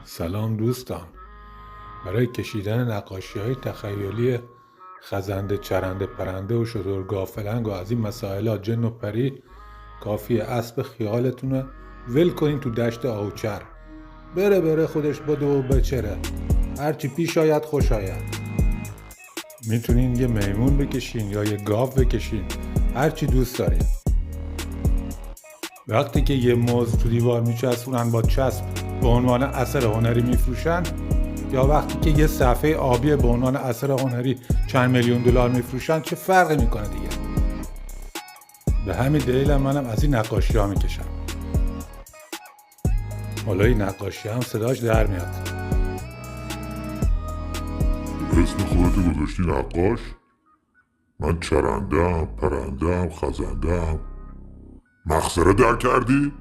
سلام دوستان. برای کشیدن نقاشی‌های تخیلی خزنده، چرنده، پرنده و شتر گاوفلنگ و از این مسائل جن و پری کافیه اسب خیالتون رو ول کنین تو دشت آوچر، بره خودش بده و بچره، هرچی پیش آید خوش آید. میتونین یه میمون بکشین یا یه گاو بکشین، هرچی دوست دارین. وقتی که یه موز تو دیوار میچسبونن با چسب به عنوان اثر هنری میفروشن، یا وقتی که یه صفحه آبی به عنوان اثر هنری چند میلیون دلار میفروشن، چه فرقی میکنه دیگه؟ به همین دلیل منم از این نقاشی ها میکشم. حالا این نقاشی هم صداش در میاد. اسم خودتو گذاشتی نقاش؟ من چرندم، پرندم، خزندم. مخزره در کردی؟